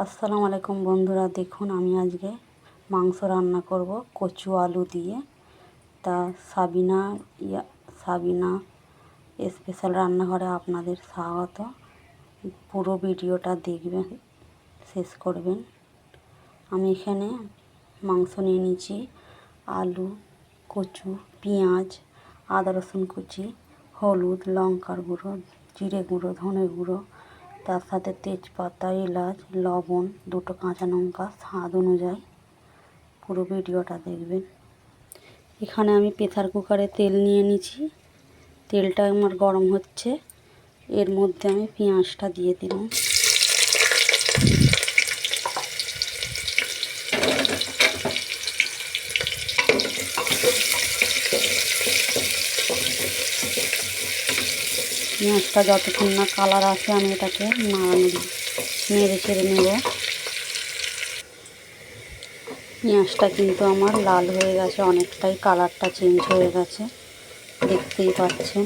আসসালামু আলাইকুম বন্ধুরা, দেখুন আমি আজকে মাংস রান্না করব কচু আলু দিয়ে। তা সাবিনা স্পেশাল রান্নাঘরে আপনাদের স্বাগত। পুরো ভিডিওটা দেখবেন, শেষ করবেন। আমি এখানে মাংস নিয়ে নিয়েছি, আলু, কচু, পেঁয়াজ, আদা রসুন কুচি, হলুদ, লঙ্কার গুঁড়ো, জিরে গুঁড়ো, ধনে গুঁড়ো, তার সাথে তেজপাতা, এলাচ, লবণ, দুটো কাঁচা লঙ্কা স্বাদ অনুযায়ী। পুরো ভিডিওটা দেখবেন। এখানে আমি প্রেসার কুকারে তেল নিয়ে নিয়েছি, তেলটা আমার গরম হচ্ছে। এর মধ্যে আমি পেঁয়াজটা দিয়ে দিলাম। পেঁয়াজটা যতক্ষণ না কালার আসে আমি এটাকে নেড়ে চেড়ে নেব। পেঁয়াজটা কিন্তু আমার লাল হয়ে গেছে, অনেকটাই কালারটা চেঞ্জ হয়ে গেছে, দেখতেই পাচ্ছেন।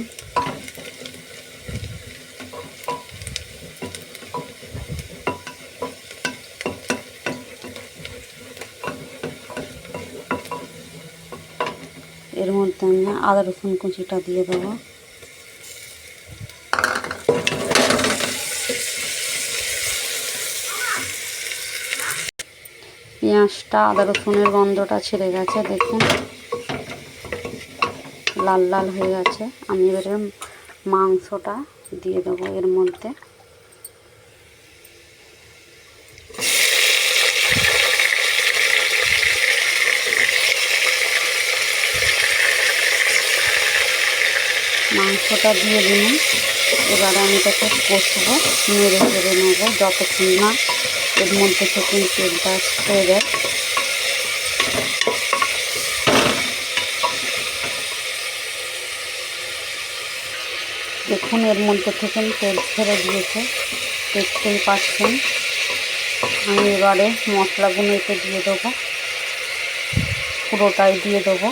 এর মধ্যে আমি আদা রসুন কুচিটা দিয়ে দেবো। পেঁয়াজটা আদা রসুনের গন্ধটা ছেড়ে গেছে, দেখুন লাল লাল হয়ে গেছে। আমি এবারে মাংসটা দিয়ে দেবো এর মধ্যে। মাংসটা দিয়ে দিলাম। এবারে আমি এটাকে কষবো, নেড়ে চেড়ে নেবো যতক্ষণ না এর মধ্যে থেকে তেলটা ছেড়ে দেয়। দেখুন এর মধ্যে থেকে তেল ছেড়ে দিয়েছে, দেখতেই পাচ্ছেন। আমি এবারে মশলাগুলো এতে দিয়ে দেবো, পুরোটাই দিয়ে দেবো।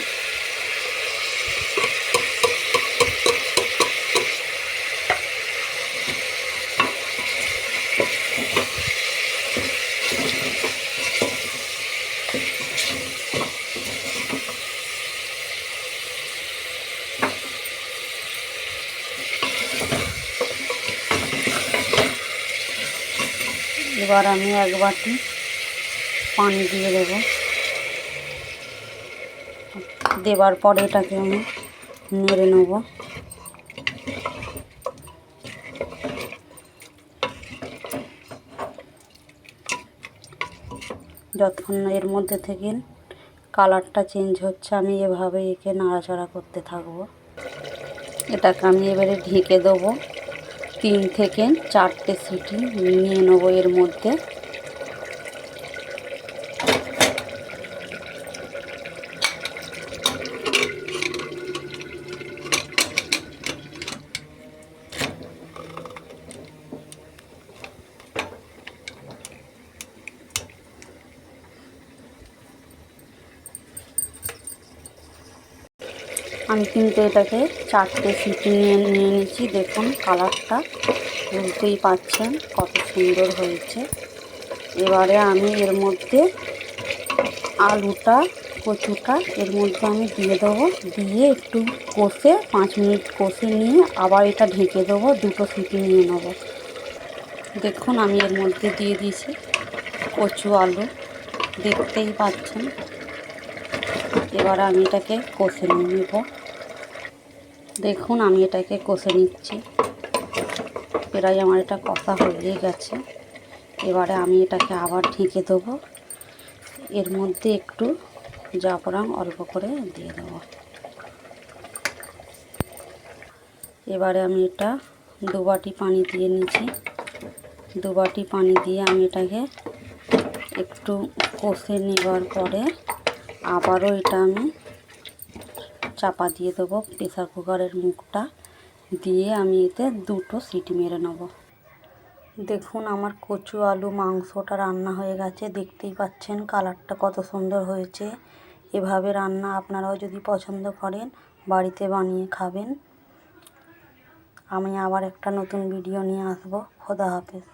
এবার আমি এক বাটি পানি দিয়ে দেবো। দেওয়ার পরে এটাকে আমি নেড়ে নেব। যতক্ষণ না এর মধ্যে থেকে কালারটা চেঞ্জ হচ্ছে আমি এভাবে একে নাড়াচাড়া করতে থাকবো। এটাকে আমি এবারে ঢেকে দেবো। 3 থেকে 4টে সিটি নিয়ে নেবো এর মধ্যে। আমি কিন্তু এটাকে 4টে সিটি নিয়ে নিয়েছি। দেখুন কালারটা বুঝতেই পাচ্ছেন কত সুন্দর হয়েছে। এবারে আমি এর মধ্যে আলুটা, কচুটা এর মধ্যে আমি দিয়ে দেবো। দিয়ে একটু কষে 5 মিনিট কষে নিয়ে আবার এটা ঢেকে দেবো, 2টো সিটি নিয়ে নেবো। দেখুন আমি এর মধ্যে দিয়ে দিয়েছি কচু আলু, দেখতেই পাচ্ছেন। এবার আমি এটাকে কষে নেব। দেখুন আমি এটাকে কষে নিচ্ছি, প্রায় আমার এটা কষা হয়ে গেছে। এবারে আমি এটাকে আবার ঢেকে দেবো। এর মধ্যে একটু জাফরান অল্প করে দিয়ে দেবো। এবারে আমি এটা 2 বাটি পানি দিয়ে নিয়েছি। 2 বাটি পানি দিয়ে আমি এটাকে একটু কষে নেবার পরে আবারও এটা আমি চাপা দিয়ে দেবো। প্রেসার কুকারের মুখটা দিয়ে আমি এতে 2টো সিটি মেরে নেব। দেখুন আমার কচু আলু মাংসটা রান্না হয়ে গেছে, দেখতেই পাচ্ছেন কালারটা কত সুন্দর হয়েছে। এভাবে রান্না আপনারাও যদি পছন্দ করেন বাড়িতে বানিয়ে খাবেন। আমি আবার একটা নতুন ভিডিও নিয়ে আসবো। খোদা হাফেজ।